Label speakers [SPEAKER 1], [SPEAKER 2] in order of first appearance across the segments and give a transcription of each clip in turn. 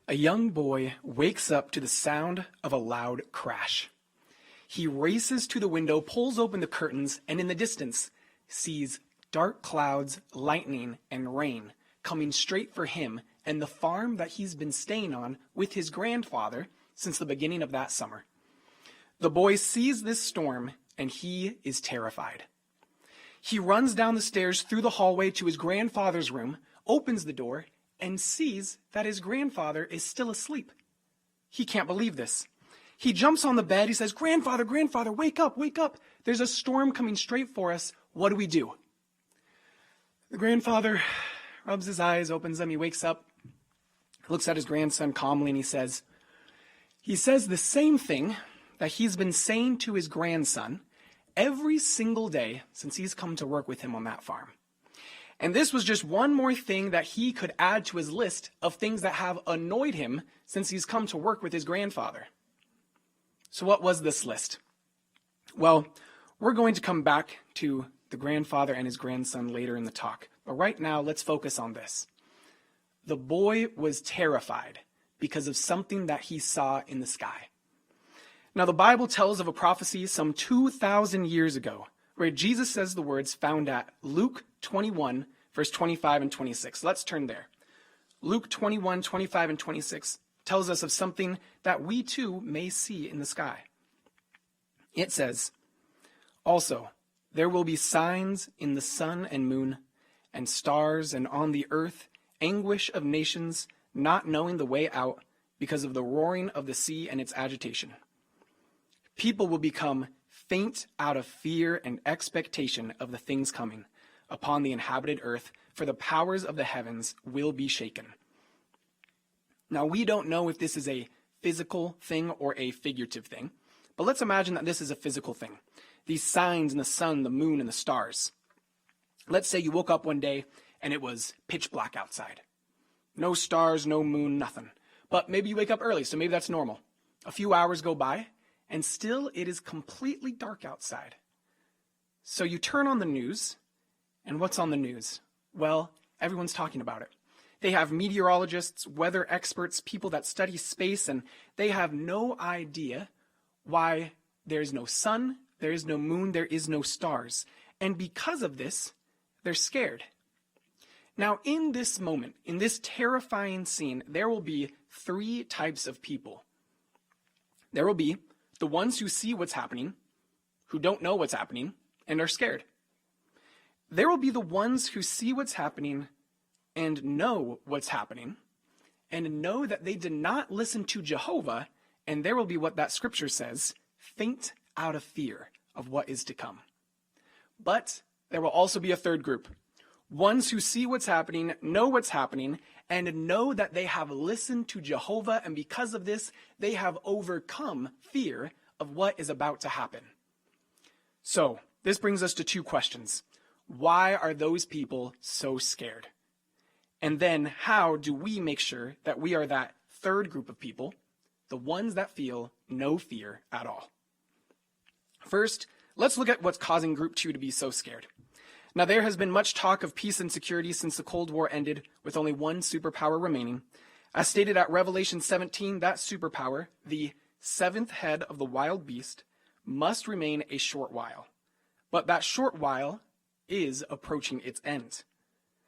[SPEAKER 1] A young boy wakes up to the sound of a loud crash. He races to the window, pulls open the curtains, and in the distance sees dark clouds, lightning, and rain coming straight for him and the farm that he's been staying on with his grandfather since the beginning of that summer. The boy sees this storm, and he is terrified. He runs down the stairs through the hallway to his grandfather's room, opens the door, and sees that his grandfather is still asleep. He can't believe this. He jumps on the bed. He says, "Grandfather, grandfather, wake up, wake up. There's a storm coming straight for us. What do we do?" The grandfather rubs his eyes, opens them. He wakes up, looks at his grandson calmly, and he says the same thing that he's been saying to his grandson every single day since he's come to work with him on that farm. And this was just one more thing that he could add to his list of things that have annoyed him since he's come to work with his grandfather. So what was this list? Well, we're going to come back to the grandfather and his grandson later in the talk. But right now, let's focus on this. The boy was terrified because of something that he saw in the sky. Now, the Bible tells of a prophecy some 2,000 years ago where Jesus says the words found at Luke 21, verse 25 and 26. Let's turn there. Luke 21, 25 and 26 tells us of something that we too may see in the sky. It says, "Also, there will be signs in the sun and moon and stars, and on the earth anguish of nations not knowing the way out because of the roaring of the sea and its agitation. People will become faint out of fear and expectation of the things coming upon the inhabited earth, for the powers of the heavens will be shaken." Now, we don't know if this is a physical thing or a figurative thing, but let's imagine that this is a physical thing. These signs in the sun, the moon, and the stars. Let's say you woke up one day and it was pitch black outside. No stars, no moon, nothing. But maybe you wake up early, so maybe that's normal. A few hours go by, and still it is completely dark outside. So you turn on the news, and what's on the news? Well, everyone's talking about it. They have meteorologists, weather experts, people that study space, and they have no idea why there is no sun, there is no moon, there is no stars. And because of this, they're scared. Now, in this moment, in this terrifying scene, there will be three types of people. There will be the ones who see what's happening, who don't know what's happening, and are scared. There will be the ones who see what's happening and know what's happening, and know that they did not listen to Jehovah, and there will be what that scripture says, faint out of fear of what is to come. But there will also be a third group, ones who see what's happening, know what's happening, and know that they have listened to Jehovah, and because of this, they have overcome fear of what is about to happen. So, this brings us to two questions. Why are those people so scared? And then, how do we make sure that we are that third group of people, the ones that feel no fear at all? First, let's look at what's causing Group 2 to be so scared. Now, there has been much talk of peace and security since the Cold War ended, with only one superpower remaining. As stated at Revelation 17, that superpower, the seventh head of the wild beast, must remain a short while. But that short while is approaching its end.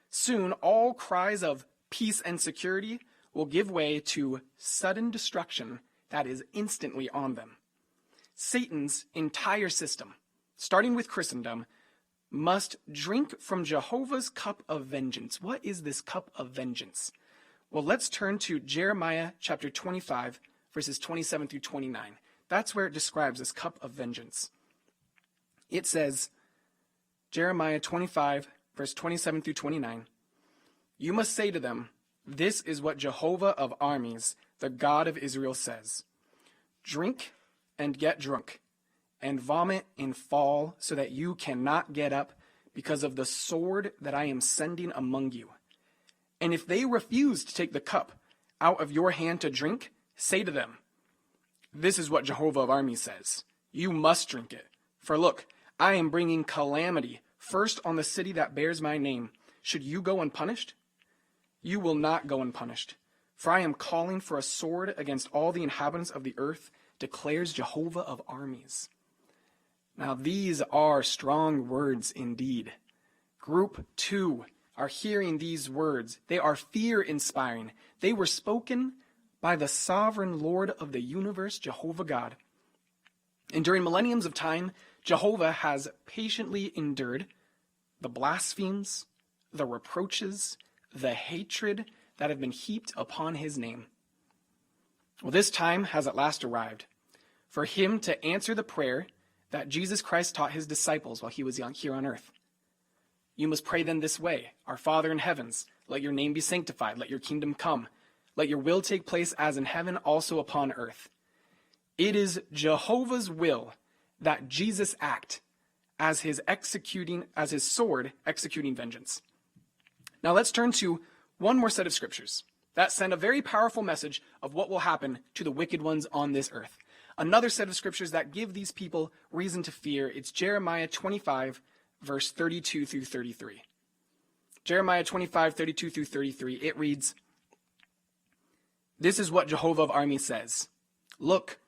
[SPEAKER 1] Soon, all cries of peace and security will give way to sudden destruction that is instantly on them. Satan's entire system, starting with Christendom, must drink from Jehovah's cup of vengeance. What is this cup of vengeance? Well, let's turn to Jeremiah chapter 25, verses 27 through 29. That's where it describes this cup of vengeance. It says, Jeremiah 25, verse 27 through 29, "You must say to them, 'This is what Jehovah of armies, the God of Israel, says. Drink and get drunk, and vomit and fall, so that you cannot get up because of the sword that I am sending among you. And if they refuse to take the cup out of your hand to drink, say to them, This is what Jehovah of armies says. You must drink it. For look, I am bringing calamity first on the city that bears my name. Should you go unpunished? You will not go unpunished. For I am calling for a sword against all the inhabitants of the earth, declares Jehovah of armies. Now these are strong words indeed. Group 2 are hearing these words. They are fear-inspiring. They were spoken by the sovereign Lord of the universe, Jehovah God. And during millenniums of time, Jehovah has patiently endured the blasphemies, the reproaches, the hatred that have been heaped upon his name. Well, this time has at last arrived for him to answer the prayer that Jesus Christ taught his disciples while he was here on earth. You must pray then this way: Our Father in heavens, let your name be sanctified, let your kingdom come, let your will take place as in heaven, also upon earth. It is Jehovah's will that Jesus act as his sword executing vengeance. Now let's turn to one more set of scriptures that send a very powerful message of what will happen to the wicked ones on this earth. Another set of scriptures that give these people reason to fear. It's Jeremiah 25, verse 32 through 33. Jeremiah 25, 32 through 33. It reads, "This is what Jehovah of armies says. Look,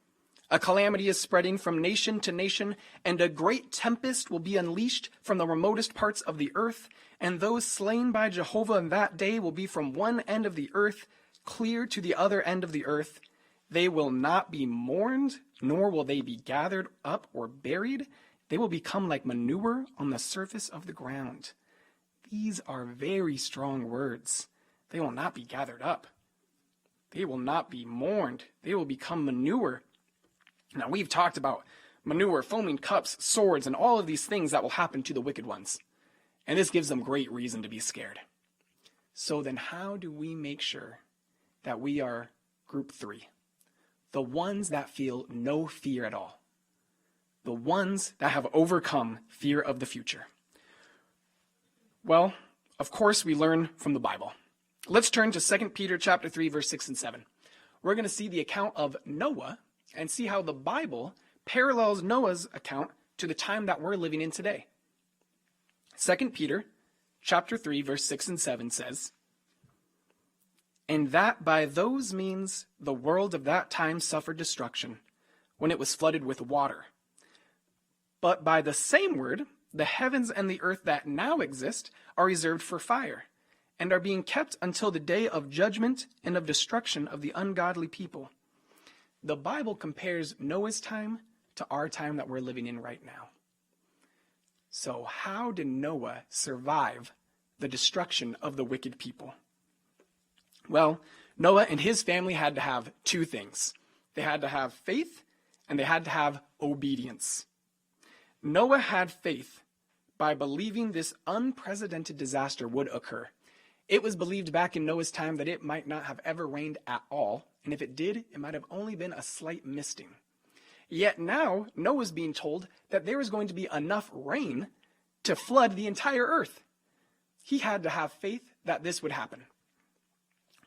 [SPEAKER 1] a calamity is spreading from nation to nation, and a great tempest will be unleashed from the remotest parts of the earth, and those slain by Jehovah in that day will be from one end of the earth clear to the other end of the earth. They will not be mourned, nor will they be gathered up or buried. They will become like manure on the surface of the ground." These are very strong words. They will not be gathered up. They will not be mourned. They will become manure. Now, we've talked about manure, foaming cups, swords, and all of these things that will happen to the wicked ones. And this gives them great reason to be scared. So then how do we make sure that we are group 3? The ones that feel no fear at all. The ones that have overcome fear of the future. Well, of course, we learn from the Bible. Let's turn to 2 Peter chapter 3, verse 6 and 7. We're going to see the account of Noah and see how the Bible parallels Noah's account to the time that we're living in today. 2 Peter chapter 3, verse 6 and 7 says, "And that by those means the world of that time suffered destruction, when it was flooded with water. But by the same word, the heavens and the earth that now exist are reserved for fire, and are being kept until the day of judgment and of destruction of the ungodly people." The Bible compares Noah's time to our time that we're living in right now. So how did Noah survive the destruction of the wicked people? Well, Noah and his family had to have two things. They had to have faith, and they had to have obedience. Noah had faith by believing this unprecedented disaster would occur. It was believed back in Noah's time that it might not have ever rained at all, and if it did, it might have only been a slight misting. Yet now, Noah's being told that there is going to be enough rain to flood the entire earth. He had to have faith that this would happen.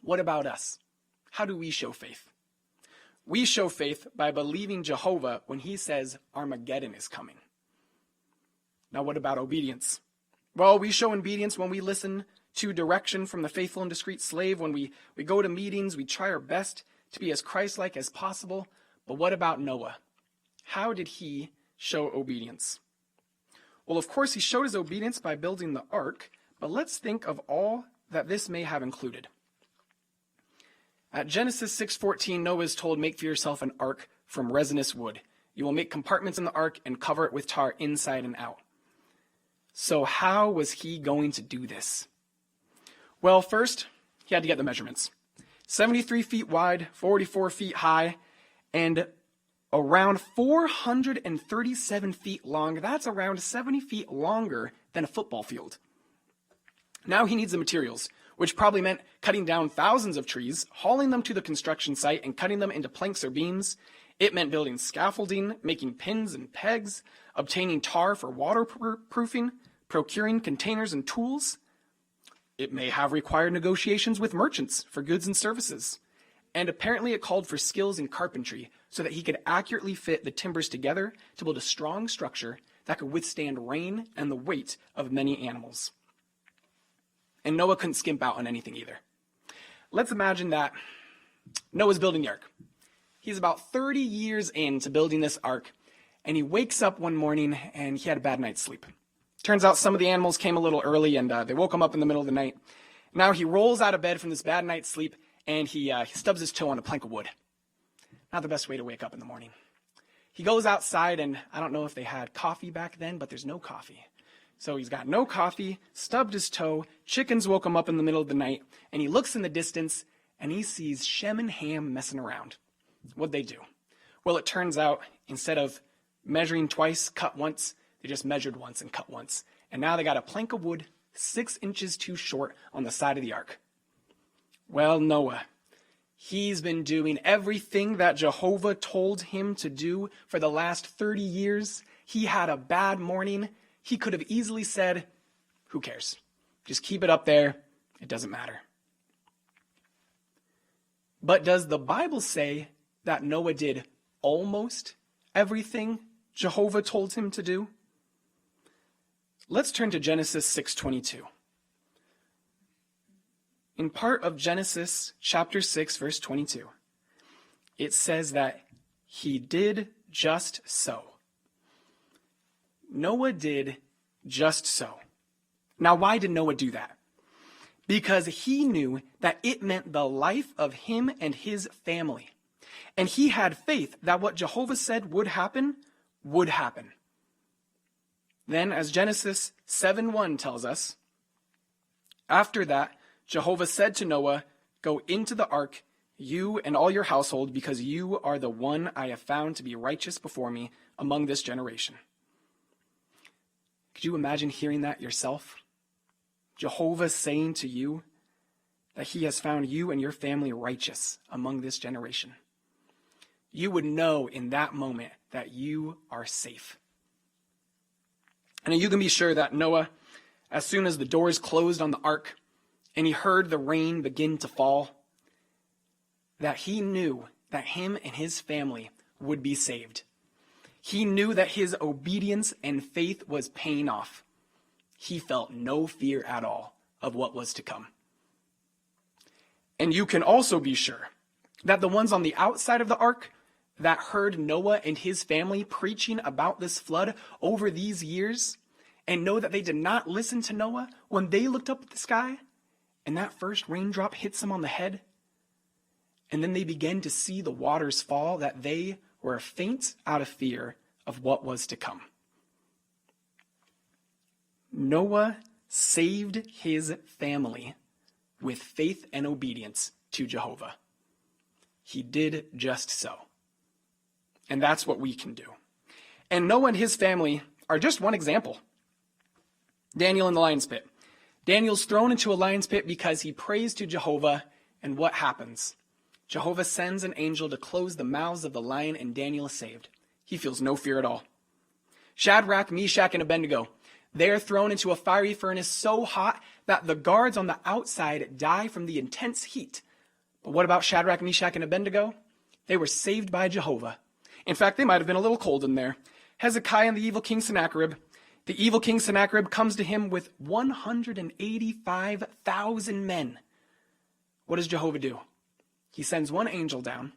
[SPEAKER 1] What about us? How do we show faith? We show faith by believing Jehovah when he says Armageddon is coming. Now, what about obedience? Well, we show obedience when we listen to direction from the faithful and discreet slave. When we go to meetings, we try our best to be as Christ-like as possible. But what about Noah? How did he show obedience? Well, of course, he showed his obedience by building the ark, but let's think of all that this may have included. At Genesis 6:14, Noah is told, "Make for yourself an ark from resinous wood. You will make compartments in the ark and cover it with tar inside and out." So how was he going to do this? Well, first, he had to get the measurements. 73 feet wide, 44 feet high, and around 437 feet long. That's around 70 feet longer than a football field. Now he needs the materials, which probably meant cutting down thousands of trees, hauling them to the construction site, and cutting them into planks or beams. It meant building scaffolding, making pins and pegs, obtaining tar for waterproofing, procuring containers and tools. It may have required negotiations with merchants for goods and services. And apparently it called for skills in carpentry so that he could accurately fit the timbers together to build a strong structure that could withstand rain and the weight of many animals. And Noah couldn't skimp out on anything either. let's imagine that Noah's building the ark. He's about 30 years into building this ark, and he wakes up one morning and he had a bad night's sleep. Turns out some of the animals came a little early and they woke him up in the middle of the night. Now he rolls out of bed from this bad night's sleep and he stubs his toe on a plank of wood. Not the best way to wake up in the morning. He goes outside, and I don't know if they had coffee back then, but there's no coffee. So he's got no coffee, stubbed his toe, chickens woke him up in the middle of the night, and he looks in the distance and he sees Shem and Ham messing around. What'd they do? Well, it turns out instead of measuring twice, cut once, they just measured once and cut once. And now they got a plank of wood 6 inches too short on the side of the ark. Well, Noah, he's been doing everything that Jehovah told him to do for the last 30 years. He had a bad morning. He could have easily said, who cares? Just keep it up there. It doesn't matter. But does the Bible say that Noah did almost everything Jehovah told him to do? Let's turn to Genesis 6:22. In part of Genesis chapter 6, verse 22, it says that he did just so. Noah did just so. Now, why did Noah do that? Because he knew that it meant the life of him and his family. And he had faith that what Jehovah said would happen, would happen. Then, as Genesis 7:1 tells us, after that, Jehovah said to Noah, "Go into the ark, you and all your household, because you are the one I have found to be righteous before me among this generation." Could you imagine hearing that yourself? Jehovah saying to you that he has found you and your family righteous among this generation. You would know in that moment that you are safe. And you can be sure that Noah, as soon as the doors closed on the ark and he heard the rain begin to fall, that he knew that him and his family would be saved. He knew that his obedience and faith was paying off. He felt no fear at all of what was to come. And you can also be sure that the ones on the outside of the ark that heard Noah and his family preaching about this flood over these years, and know that they did not listen to Noah when they looked up at the sky and that first raindrop hits them on the head, and then they began to see the waters fall, that they were faint out of fear of what was to come. Noah saved his family with faith and obedience to Jehovah. He did just so. And that's what we can do. And Noah and his family are just one example. Daniel in the lion's pit. Daniel's thrown into a lion's pit because he prays to Jehovah, and what happens? Jehovah sends an angel to close the mouths of the lion, and Daniel is saved. He feels no fear at all. Shadrach, Meshach, and Abednego. They're thrown into a fiery furnace so hot that the guards on the outside die from the intense heat. But what about Shadrach, Meshach, and Abednego? They were saved by Jehovah. In fact, they might have been a little cold in there. Hezekiah and the evil king Sennacherib. The evil king Sennacherib comes to him with 185,000 men. What does Jehovah do? He sends one angel down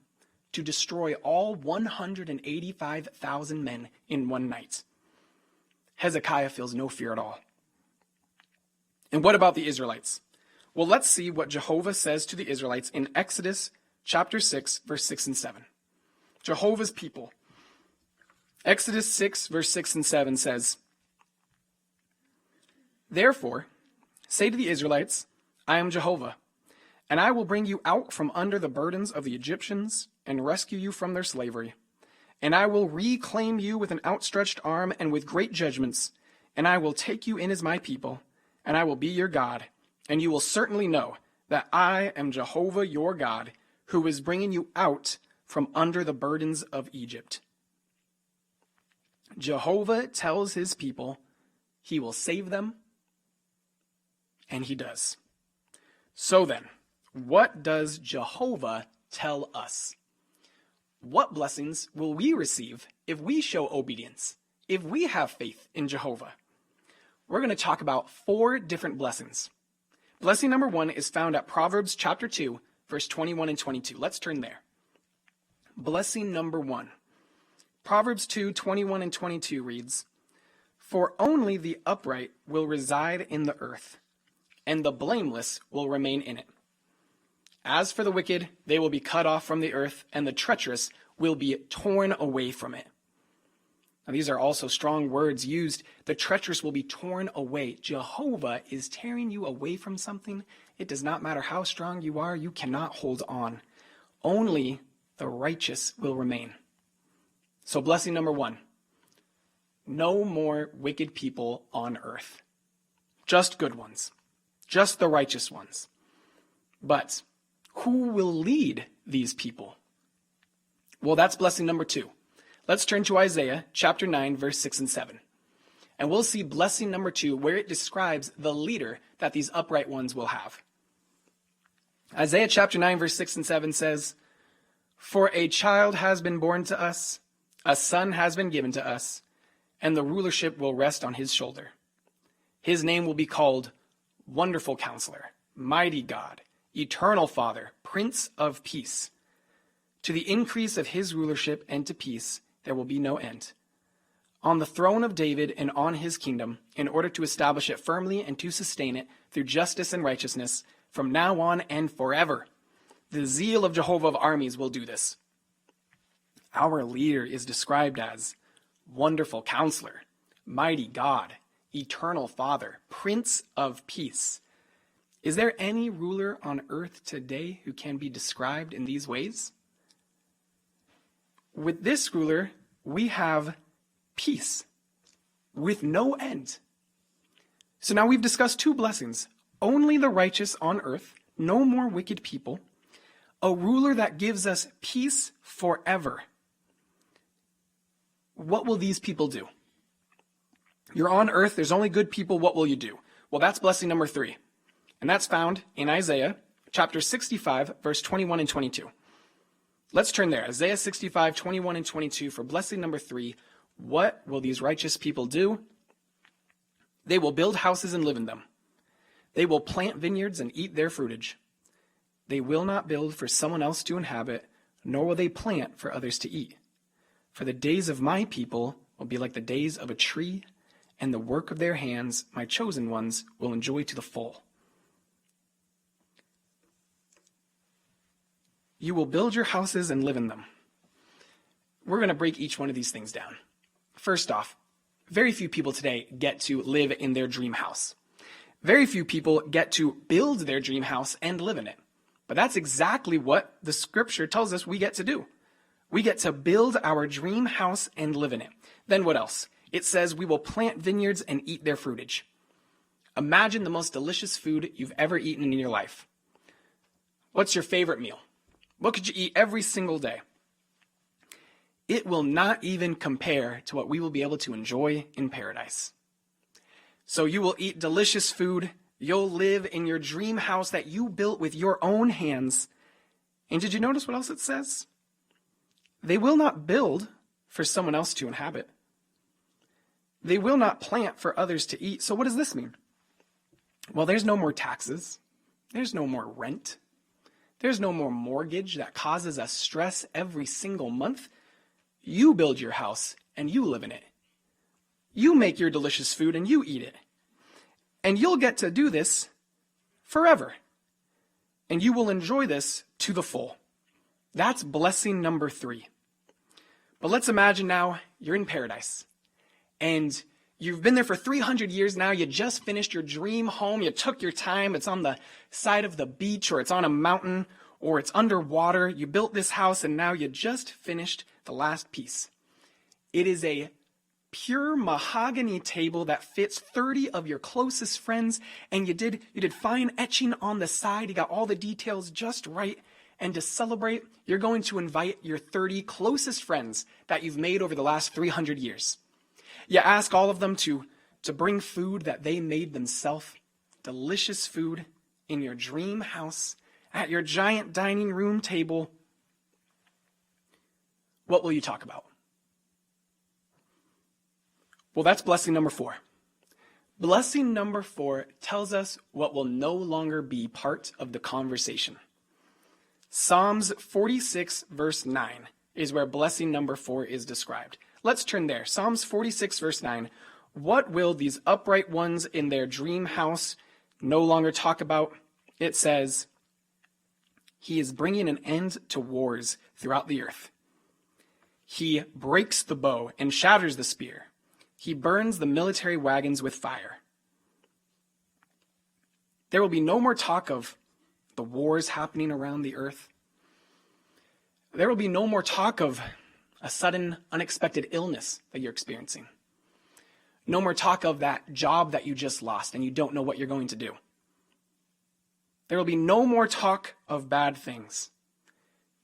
[SPEAKER 1] to destroy all 185,000 men in one night. Hezekiah feels no fear at all. And what about the Israelites? Well, let's see what Jehovah says to the Israelites in Exodus chapter 6, verse 6 and 7. Jehovah's people. Exodus 6, verse 6 and 7 says, "Therefore, say to the Israelites, I am Jehovah, and I will bring you out from under the burdens of the Egyptians and rescue you from their slavery. And I will reclaim you with an outstretched arm and with great judgments, and I will take you in as my people, and I will be your God, and you will certainly know that I am Jehovah your God, who is bringing you out from under the burdens of Egypt." Jehovah tells his people he will save them, and he does. So then, what does Jehovah tell us? What blessings will we receive if we show obedience, if we have faith in Jehovah? We're going to talk about 4 different blessings. Blessing number 1 is found at Proverbs chapter 2, verse 21 and 22. Let's turn there. Blessing number 1. Proverbs 2, 21 and 22 reads, "For only the upright will reside in the earth, and the blameless will remain in it. As for the wicked, they will be cut off from the earth, and the treacherous will be torn away from it." Now, these are also strong words used. The treacherous will be torn away. Jehovah is tearing you away from something. It does not matter how strong you are, you cannot hold on. Only the righteous will remain. So blessing number 1, no more wicked people on earth. Just good ones. Just the righteous ones. But who will lead these people? Well, that's blessing number 2. Let's turn to Isaiah chapter 9, verse 6 and 7. And we'll see blessing number 2, where it describes the leader that these upright ones will have. Isaiah chapter 9, verse 6 and 7 says, "For a child has been born to us, a son has been given to us, and the rulership will rest on his shoulder. His name will be called Wonderful Counselor, Mighty God, Eternal Father, Prince of Peace. To the increase of his rulership and to peace there will be no end. On the throne of David and on his kingdom, in order to establish it firmly and to sustain it through justice and righteousness, from now on and forever. The zeal of Jehovah of armies will do this." Our leader is described as Wonderful Counselor, Mighty God, Eternal Father, Prince of Peace. Is there any ruler on earth today who can be described in these ways? With this ruler, we have peace with no end. So now we've discussed 2 blessings. Only the righteous on earth, no more wicked people. A ruler that gives us peace forever. What will these people do? You're on earth, there's only good people, what will you do? Well, that's blessing number 3. And that's found in Isaiah chapter 65, verse 21 and 22. Let's turn there. Isaiah 65, 21 and 22 for blessing number 3. What will these righteous people do? They will build houses and live in them. They will plant vineyards and eat their fruitage. They will not build for someone else to inhabit, nor will they plant for others to eat. For the days of my people will be like the days of a tree, and the work of their hands, my chosen ones, will enjoy to the full. You will build your houses and live in them. We're going to break each one of these things down. First off, very few people today get to live in their dream house. Very few people get to build their dream house and live in it. But that's exactly what the scripture tells us we get to do. We get to build our dream house and live in it. Then what else? It says we will plant vineyards and eat their fruitage. Imagine the most delicious food you've ever eaten in your life. What's your favorite meal? What could you eat every single day? It will not even compare to what we will be able to enjoy in paradise. So you will eat delicious food. You'll live in your dream house that you built with your own hands. And did you notice what else it says? They will not build for someone else to inhabit. They will not plant for others to eat. So what does this mean? Well, there's no more taxes. There's no more rent. There's no more mortgage that causes us stress every single month. You build your house and you live in it. You make your delicious food and you eat it. And you'll get to do this forever. And you will enjoy this to the full. That's blessing number 3. But let's imagine now you're in paradise. And you've been there for 300 years now. You just finished your dream home. You took your time. It's on the side of the beach, or it's on a mountain, or it's underwater. You built this house and now you just finished the last piece. It is a pure mahogany table that fits 30 of your closest friends, and you did fine etching on the side. You got all the details just right. And to celebrate, you're going to invite your 30 closest friends that you've made over the last 300 years. You ask all of them to bring food that they made themselves, delicious food in your dream house, at your giant dining room table. What will you talk about? Well, that's blessing number 4. Blessing number 4 tells us what will no longer be part of the conversation. Psalms 46 verse 9 is where blessing number 4 is described. Let's turn there. Psalms 46 verse 9. What will these upright ones in their dream house no longer talk about? It says, He is bringing an end to wars throughout the earth. He breaks the bow and shatters the spear. He burns the military wagons with fire. There will be no more talk of the wars happening around the earth. There will be no more talk of a sudden, unexpected illness that you're experiencing. No more talk of that job that you just lost and you don't know what you're going to do. There will be no more talk of bad things.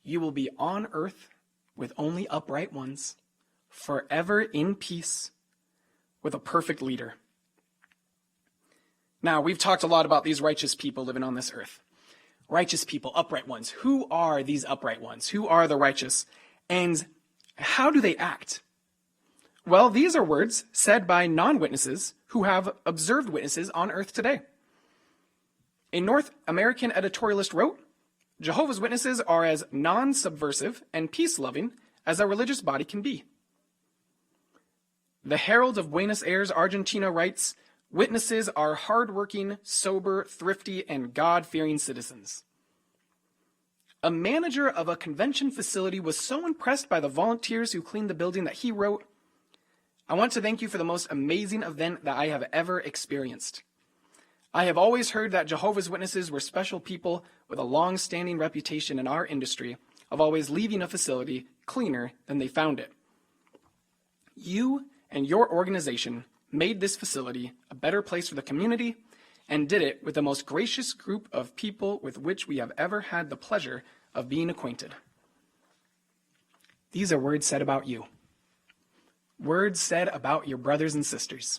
[SPEAKER 1] You will be on earth with only upright ones, forever in peace, with a perfect leader. Now, we've talked a lot about these righteous people living on this earth. Righteous people, upright ones. Who are these upright ones? Who are the righteous? And how do they act? Well, these are words said by non-witnesses who have observed witnesses on earth today. A North American editorialist wrote, Jehovah's Witnesses are as non-subversive and peace-loving as a religious body can be. The Herald of Buenos Aires, Argentina writes, witnesses are hardworking, sober, thrifty, and God-fearing citizens. A manager of a convention facility was so impressed by the volunteers who cleaned the building that he wrote, I want to thank you for the most amazing event that I have ever experienced. I have always heard that Jehovah's Witnesses were special people with a long-standing reputation in our industry of always leaving a facility cleaner than they found it. You and your organization made this facility a better place for the community and did it with the most gracious group of people with which we have ever had the pleasure of being acquainted. These are words said about you. Words said about your brothers and sisters.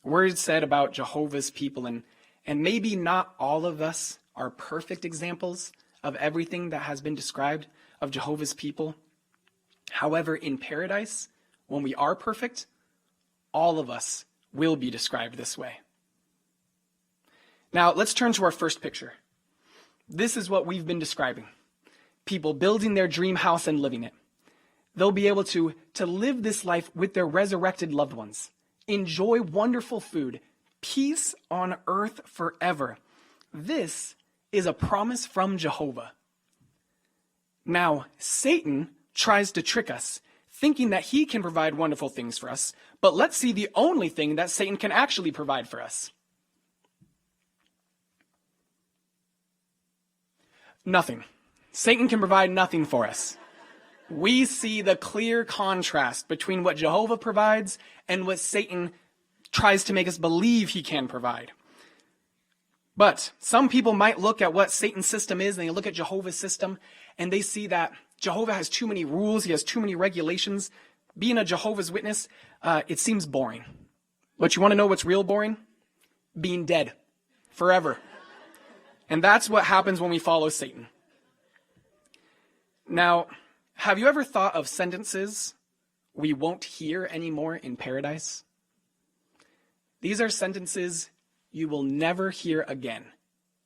[SPEAKER 1] Words said about Jehovah's people, and maybe not all of us are perfect examples of everything that has been described of Jehovah's people. However, in paradise, when we are perfect, all of us will be described this way. Now, let's turn to our first picture. This is what we've been describing. People building their dream house and living it. They'll be able to live this life with their resurrected loved ones. Enjoy wonderful food. Peace on earth forever. This is a promise from Jehovah. Now, Satan tries to trick us, thinking that he can provide wonderful things for us, but let's see the only thing that Satan can actually provide for us. Nothing. Satan can provide nothing for us. We see the clear contrast between what Jehovah provides and what Satan tries to make us believe he can provide. But some people might look at what Satan's system is, and they look at Jehovah's system, and they see that Jehovah has too many rules, he has too many regulations. Being a Jehovah's Witness, it seems boring. But you want to know what's real boring? Being dead forever. And that's what happens when we follow Satan. Now, have you ever thought of sentences we won't hear anymore in paradise? These are sentences you will never hear again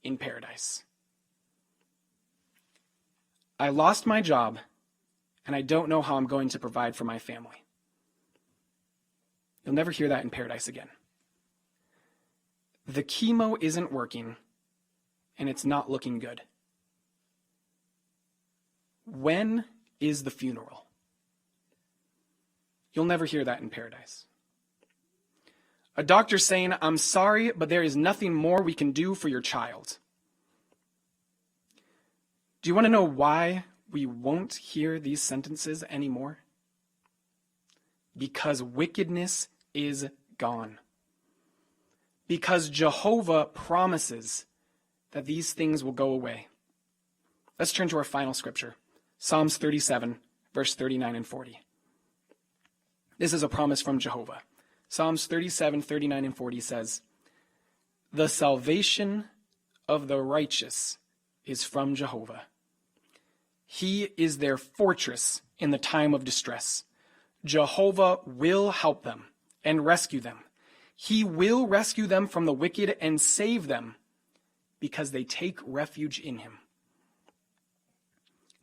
[SPEAKER 1] in paradise. I lost my job, and I don't know how I'm going to provide for my family. You'll never hear that in paradise again. The chemo isn't working, and it's not looking good. When is the funeral? You'll never hear that in paradise. A doctor saying, I'm sorry, but there is nothing more we can do for your child. Do you want to know why we won't hear these sentences anymore? Because wickedness is gone. Because Jehovah promises that these things will go away. Let's turn to our final scripture. Psalms 37, verse 39 and 40. This is a promise from Jehovah. Psalms 37, 39 and 40 says, The salvation of the righteous is from Jehovah. He is their fortress in the time of distress. Jehovah will help them and rescue them. He will rescue them from the wicked and save them because they take refuge in him.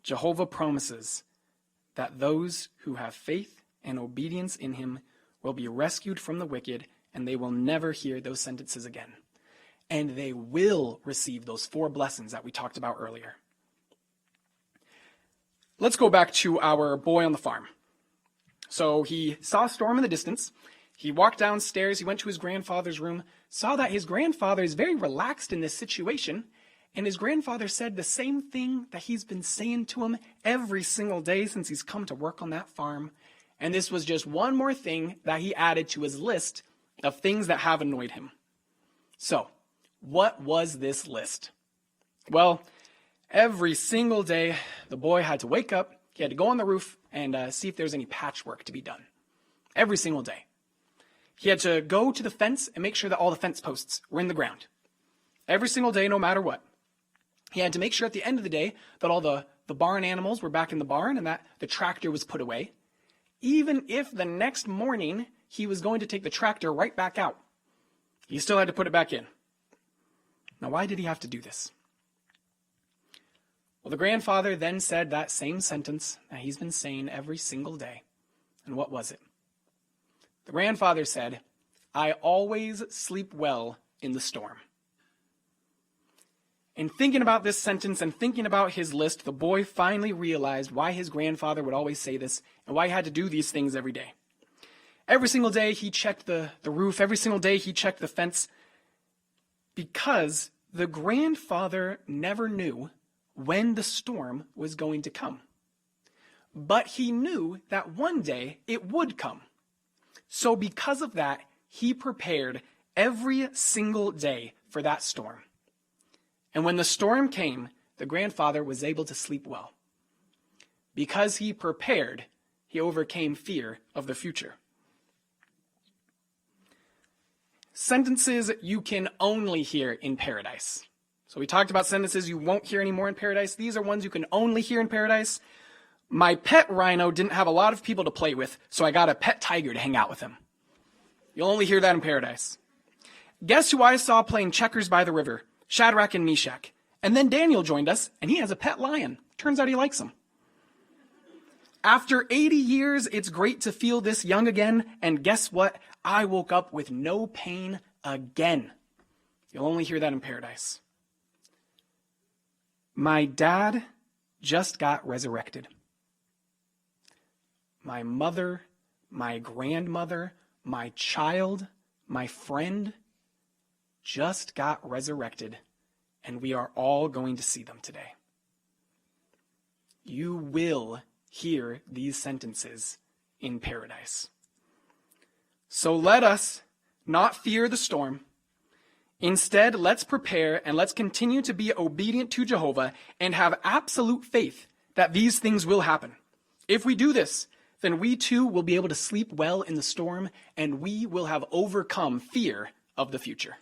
[SPEAKER 1] Jehovah promises that those who have faith and obedience in him will be rescued from the wicked, and they will never hear those sentences again. And they will receive those 4 blessings that we talked about earlier. Let's go back to our boy on the farm. So he saw a storm in the distance. He walked downstairs. He went to his grandfather's room, saw that his grandfather is very relaxed in this situation. And his grandfather said the same thing that he's been saying to him every single day since he's come to work on that farm. And this was just one more thing that he added to his list of things that have annoyed him. So, what was this list? Well, every single day, the boy had to wake up, he had to go on the roof and see if there was any patchwork to be done. Every single day. He had to go to the fence and make sure that all the fence posts were in the ground. Every single day, no matter what. He had to make sure at the end of the day that all the barn animals were back in the barn and that the tractor was put away. Even if the next morning he was going to take the tractor right back out, he still had to put it back in. Now, why did he have to do this? Well, the grandfather then said that same sentence that he's been saying every single day. And what was it? The grandfather said, "I always sleep well in the storm." In thinking about this sentence and thinking about his list, the boy finally realized why his grandfather would always say this and why he had to do these things every day. Every single day he checked the roof. Every single day he checked the fence because the grandfather never knew when the storm was going to come. But he knew that one day it would come. So because of that, he prepared every single day for that storm. And when the storm came, the grandfather was able to sleep well. Because he prepared, he overcame fear of the future. Sentences you can only hear in paradise. So we talked about sentences you won't hear anymore in paradise. These are ones you can only hear in paradise. My pet rhino didn't have a lot of people to play with, so I got a pet tiger to hang out with him. You'll only hear that in paradise. Guess who I saw playing checkers by the river? Shadrach and Meshach. And then Daniel joined us, and he has a pet lion. Turns out he likes him. After 80 years, it's great to feel this young again, and guess what? I woke up with no pain again. You'll only hear that in paradise. My dad just got resurrected. My mother, my grandmother, my child, my friend just got resurrected, and we are all going to see them today. You will hear these sentences in paradise. So let us not fear the storm. Instead, let's prepare and let's continue to be obedient to Jehovah and have absolute faith that these things will happen. If we do this, then we too will be able to sleep well in the storm, and we will have overcome fear of the future.